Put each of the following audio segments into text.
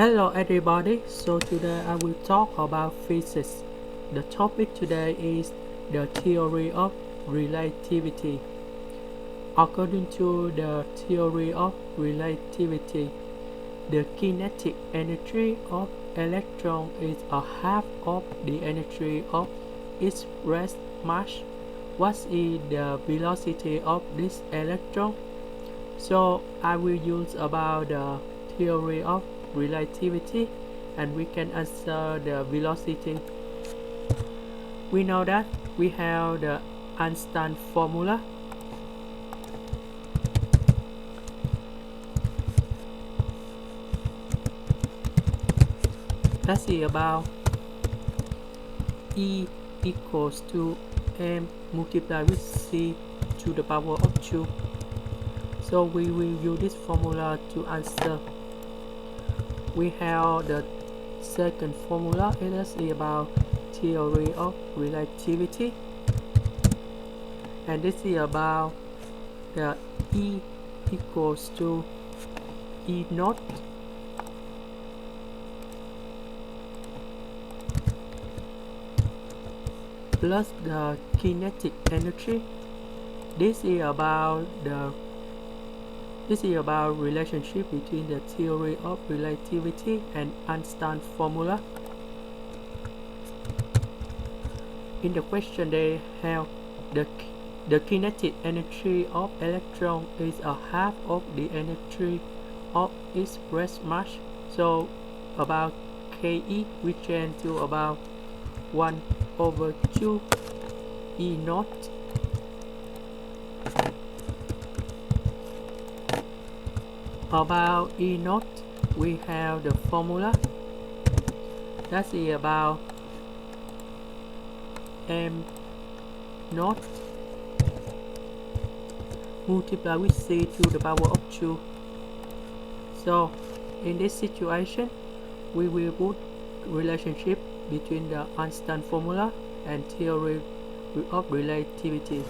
Hello everybody, so today I will talk about physics. The topic today is the theory of relativity. According to the theory of relativity, the kinetic energy of electron is a half of the energy of its rest mass. What is the velocity of this electron? So I will use about the theory of relativity and we can answer the velocity. We know that we have the Einstein formula. That's about E equals to m multiplied with c to the power of 2. So we will use this formula to answer. We have the second formula. It is about theory of relativity, and this is about the E equals to E naught plus the kinetic energy. This is about relationship between the theory of relativity and Einstein formula. In the question they have the kinetic energy of electron is a half of the energy of its rest mass. So about Ke we change to about 1 over 2 E naught about E naught. We have the formula that is about m naught multiplied with c to the power of 2. So in this situation we will put relationship between the Einstein formula and theory of relativity.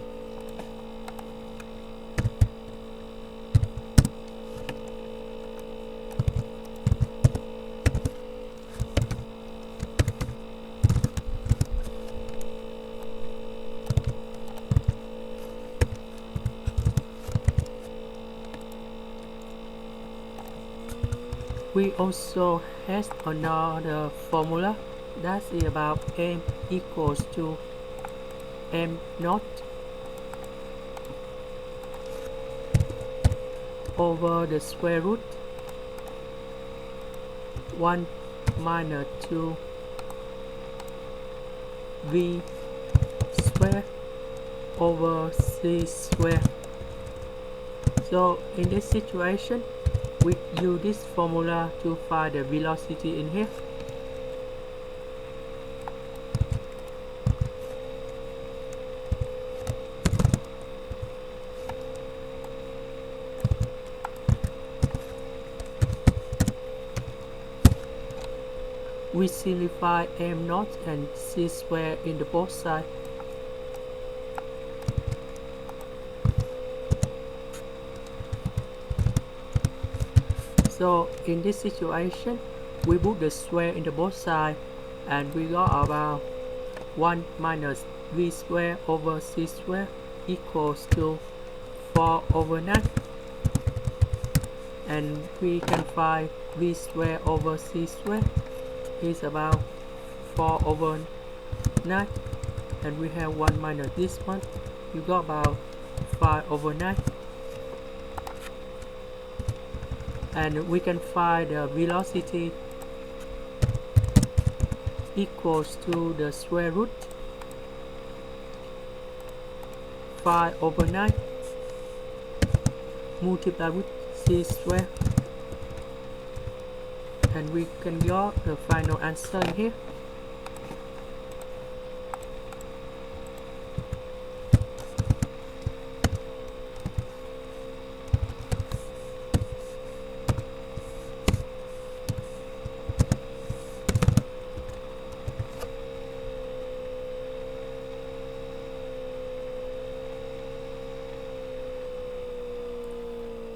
We also have another formula that is about m equals to m naught over the square root 1 minus 2 v square over c square. So in this situation we use this formula to find the velocity in here. We simplify m naught and c square in the both sides. So in this situation we put the square in the both sides and we got about 1 minus v square over c square equals to 4 over 9, and we can find v square over c square is about 4 over 9, and we have 1 minus this one, you got about 5 over 9, and we can find the velocity equals to the square root 5 over 9 multiplied with c square, and we can get the final answer in here.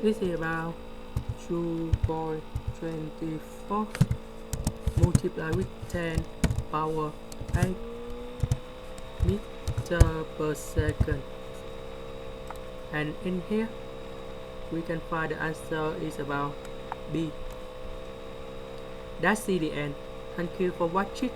This is about 2.24 multiplied with 10 power 8 meter per second, and in here we can find the answer is about B. That's the end. Thank you for watching.